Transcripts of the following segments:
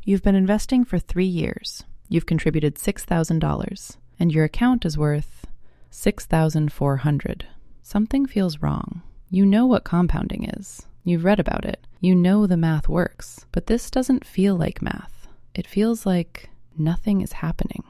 You've been investing for 3 years. You've contributed $6,000, and your account is worth $6,400. Something feels wrong. You know what compounding is. You've read about it. You know the math works, but this doesn't feel like math. It feels like nothing is happening.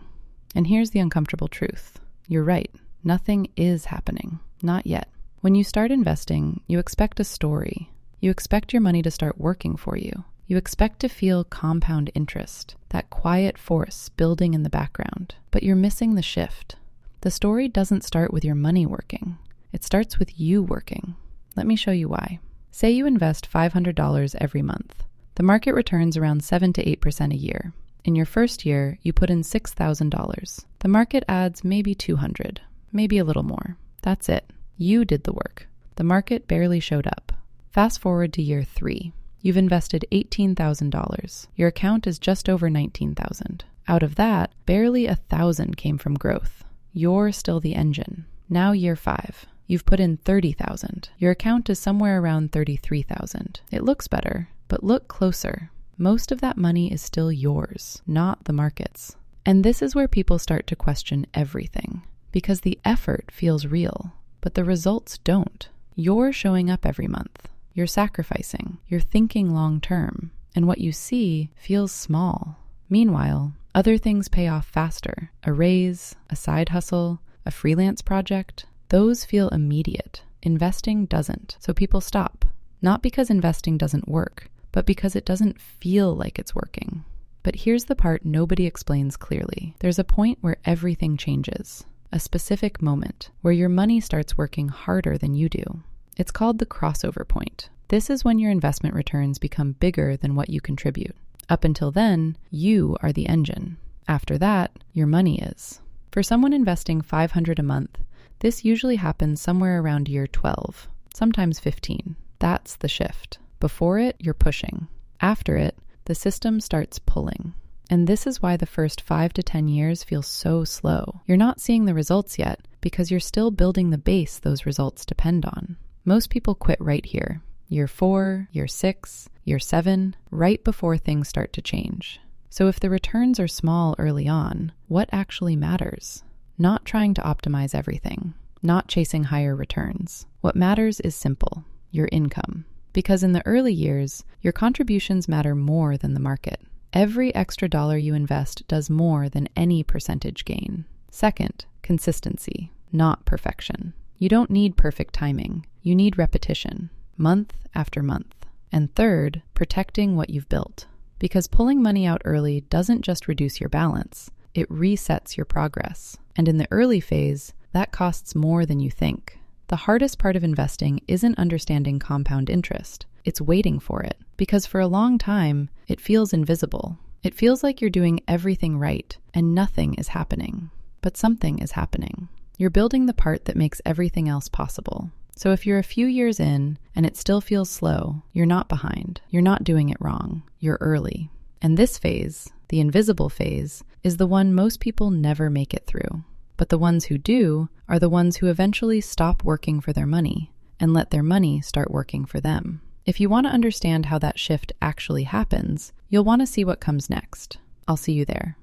And here's the uncomfortable truth. You're right. Nothing is happening. Not yet. When you start investing, you expect a story. You expect your money to start working for you. You expect to feel compound interest, that quiet force building in the background. But you're missing the shift. The story doesn't start with your money working. It starts with you working. Let me show you why. Say you invest $500 every month. The market returns around 7 to 8% a year. In your first year, you put in $6,000. The market adds maybe $200, maybe a little more. That's it. You did the work. The market barely showed up. Fast forward to year 3. You've invested $18,000. Your account is just over $19,000. Out of that, barely $1,000 came from growth. You're still the engine. Now year 5. You've put in $30,000. Your account is somewhere around $33,000. It looks better, but look closer. Most of that money is still yours, not the market's. And this is where people start to question everything, because the effort feels real, but the results don't. You're showing up every month. You're sacrificing. You're thinking long term, and what you see feels small. Meanwhile, other things pay off faster. A raise, a side hustle, a freelance project. Those feel immediate. Investing doesn't, so people stop. Not because investing doesn't work, but because it doesn't feel like it's working. But here's the part nobody explains clearly. There's a point where everything changes. A specific moment where your money starts working harder than you do. It's called the crossover point. This is when your investment returns become bigger than what you contribute. Up until then, you are the engine. After that, your money is. For someone investing $500 a month, this usually happens somewhere around year 12, sometimes 15. That's the shift. Before it, you're pushing. After it, the system starts pulling. And this is why the first 5 to 10 years feel so slow. You're not seeing the results yet because you're still building the base those results depend on. Most people quit right here. Year 4, year 6, year 7, right before things start to change. So if the returns are small early on, what actually matters? Not trying to optimize everything, not chasing higher returns. What matters is simple, your income. Because in the early years, your contributions matter more than the market. Every extra dollar you invest does more than any percentage gain. Second, consistency, not perfection. You don't need perfect timing. You need repetition, month after month. And third, protecting what you've built. Because pulling money out early doesn't just reduce your balance, it resets your progress. And in the early phase, that costs more than you think. The hardest part of investing isn't understanding compound interest. It's waiting for it. Because for a long time, it feels invisible. It feels like you're doing everything right and nothing is happening. But something is happening. You're building the part that makes everything else possible. So if you're a few years in and it still feels slow, you're not behind. You're not doing it wrong. You're early. And this phase, the invisible phase, is the one most people never make it through. But the ones who do are the ones who eventually stop working for their money and let their money start working for them. If you want to understand how that shift actually happens, you'll want to see what comes next. I'll see you there.